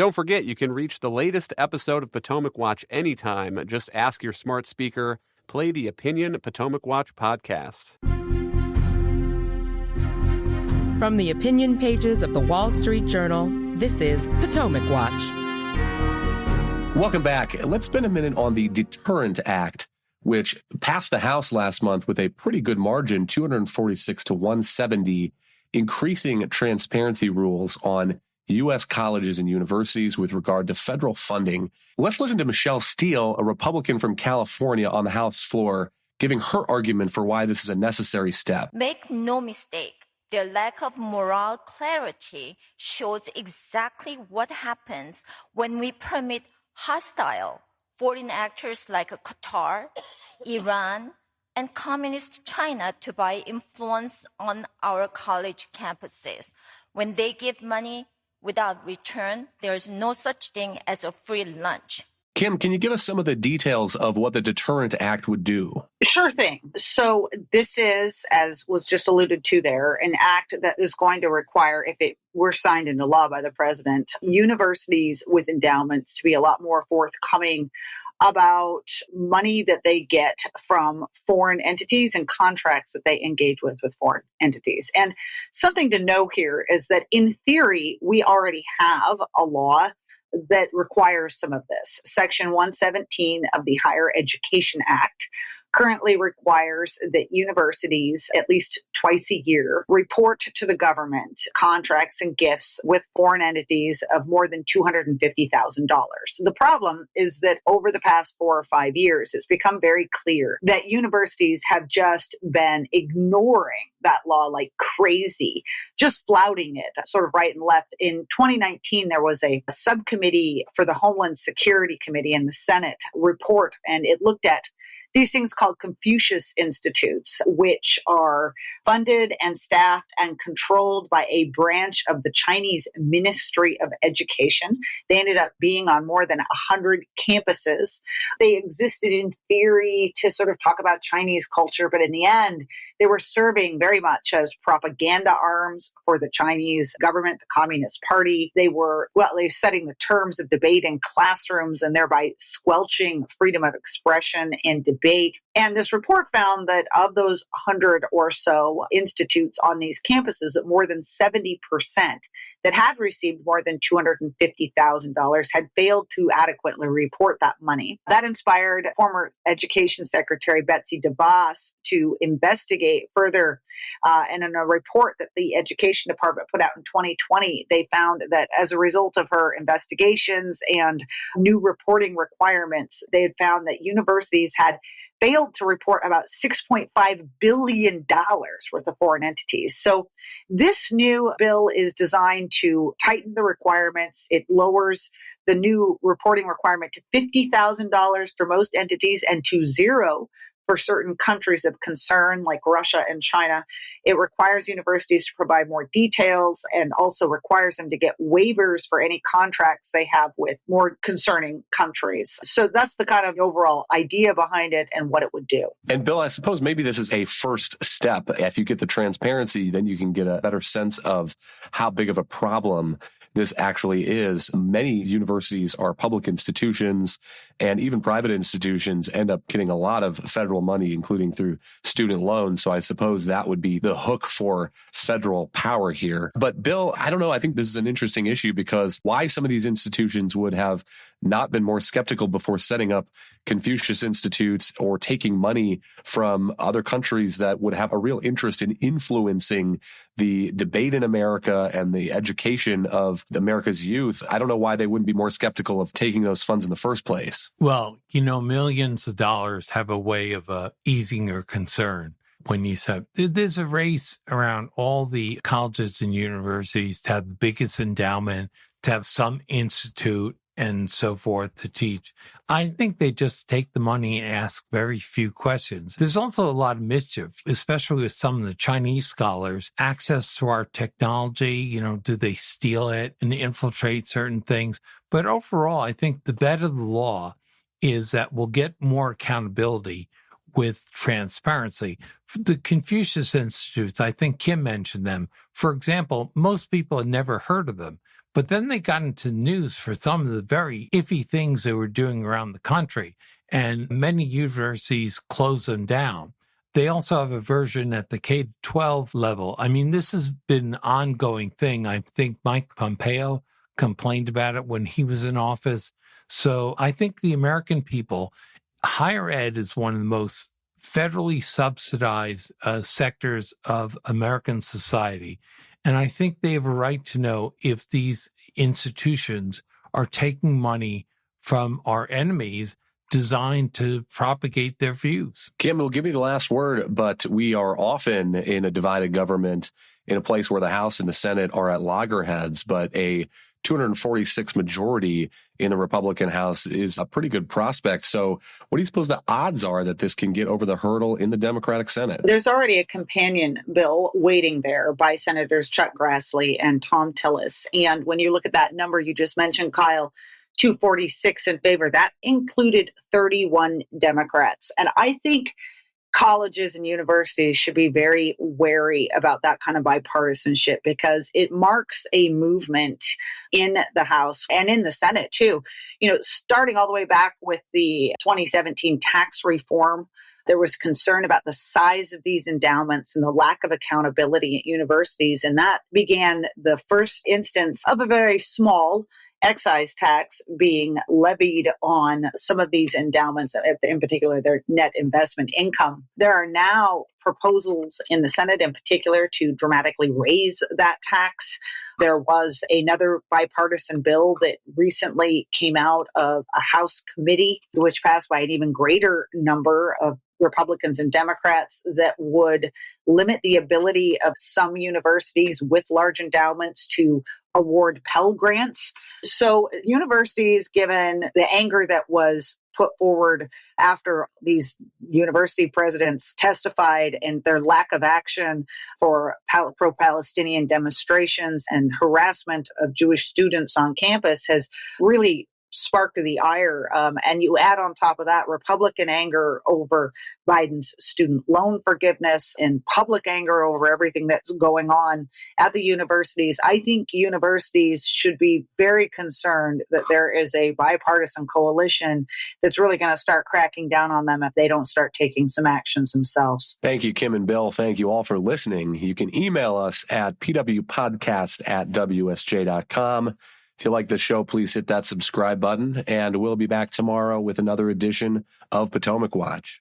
Don't forget, you can reach the latest episode of Potomac Watch anytime. Just ask your smart speaker, play the Opinion Potomac Watch podcast. From the opinion pages of the Wall Street Journal, this is Potomac Watch. Welcome back. Let's spend a minute on the Deterrent Act, which passed the House last month with a pretty good margin, 246 to 170, increasing transparency rules on U.S. colleges and universities with regard to federal funding. Let's listen to Michelle Steele, a Republican from California on the House floor, giving her argument for why this is a necessary step. Make no mistake, their lack of moral clarity shows exactly what happens when we permit hostile foreign actors like Qatar, Iran, and communist China to buy influence on our college campuses. When they give money without return, there is no such thing as a free lunch. Kim, can you give us some of the details of what the Deterrent Act would do? Sure thing. So this is, as was just alluded to there, an act that is going to require, if it were signed into law by the president, universities with endowments to be a lot more forthcoming about money that they get from foreign entities and contracts that they engage with foreign entities. And something to know here is that in theory, we already have a law that requires some of this. Section 117 of the Higher Education Act currently requires that universities, at least twice a year, report to the government contracts and gifts with foreign entities of more than $250,000. The problem is that over the past 4 or 5 years, it's become very clear that universities have just been ignoring that law like crazy, just flouting it sort of right and left. In 2019, there was a subcommittee for the Homeland Security Committee in the Senate report, and it looked at these things called Confucius Institutes, which are funded and staffed and controlled by a branch of the Chinese Ministry of Education. They ended up being on more than 100 campuses. They existed in theory to sort of talk about Chinese culture, but in the end, they were serving very much as propaganda arms for the Chinese government, the Communist Party. They were setting the terms of debate in classrooms and thereby squelching freedom of expression and debate. And this report found that of those 100 or so institutes on these campuses, that more than 70% that had received more than $250,000 had failed to adequately report that money. That inspired former Education Secretary Betsy DeVos to investigate further. And in a report that the Education Department put out in 2020, they found that as a result of her investigations and new reporting requirements, they had found that universities had failed to report about $6.5 billion worth of foreign entities. So this new bill is designed to tighten the requirements. It lowers the new reporting requirement to $50,000 for most entities and to $0 for certain countries of concern like Russia and China. It requires universities to provide more details and also requires them to get waivers for any contracts they have with more concerning countries. So that's the kind of overall idea behind it and what it would do. And Bill, I suppose maybe this is a first step. If you get the transparency, then you can get a better sense of how big of a problem this actually is. Many universities are public institutions, and even private institutions end up getting a lot of federal money, including through student loans. So I suppose that would be the hook for federal power here. But Bill, I don't know. I think this is an interesting issue because why some of these institutions would have not been more skeptical before setting up Confucius Institutes or taking money from other countries that would have a real interest in influencing the debate in America and the education of America's youth. I don't know why they wouldn't be more skeptical of taking those funds in the first place. Well, you know, millions of dollars have a way of easing your concern. When you said there's a race around all the colleges and universities to have the biggest endowment, to have some institute and so forth to teach. I think they just take the money and ask very few questions. There's also a lot of mischief, especially with some of the Chinese scholars, access to our technology. You know, do they steal it and infiltrate certain things? But overall, I think the better the law is that we'll get more accountability with transparency. The Confucius Institutes, I think Kim mentioned them. For example, most people had never heard of them. But then they got into news for some of the very iffy things they were doing around the country, and many universities closed them down. They also have a version at the K-12 level. I mean, this has been an ongoing thing. I think Mike Pompeo complained about it when he was in office. So I think the American people, higher ed is one of the most federally subsidized sectors of American society. And I think they have a right to know if these institutions are taking money from our enemies designed to propagate their views. Kim, we'll give you the last word, but we are often in a divided government in a place where the House and the Senate are at loggerheads, but a 246 majority in the Republican House is a pretty good prospect. So what do you suppose the odds are that this can get over the hurdle in the Democratic Senate? There's already a companion bill waiting there by Senators Chuck Grassley and Tom Tillis. And when you look at that number you just mentioned, Kyle, 246 in favor, that included 31 Democrats. And I think colleges and universities should be very wary about that kind of bipartisanship because it marks a movement in the House and in the Senate too. You know, starting all the way back with the 2017 tax reform, there was concern about the size of these endowments and the lack of accountability at universities. And that began the first instance of a very small excise tax being levied on some of these endowments, in particular their net investment income. There are now proposals in the Senate in particular to dramatically raise that tax. There was another bipartisan bill that recently came out of a House committee, which passed by an even greater number of Republicans and Democrats, that would limit the ability of some universities with large endowments to award Pell Grants. So universities, given the anger that was put forward after these university presidents testified and their lack of action for pro-Palestinian demonstrations and harassment of Jewish students on campus, has really sparked the ire. And you add on top of that Republican anger over Biden's student loan forgiveness and public anger over everything that's going on at the universities. I think universities should be very concerned that there is a bipartisan coalition that's really going to start cracking down on them if they don't start taking some actions themselves. Thank you, Kim and Bill. Thank you all for listening. You can email us at pwpodcast@wsj.com. If you like the show, please hit that subscribe button, and we'll be back tomorrow with another edition of Potomac Watch.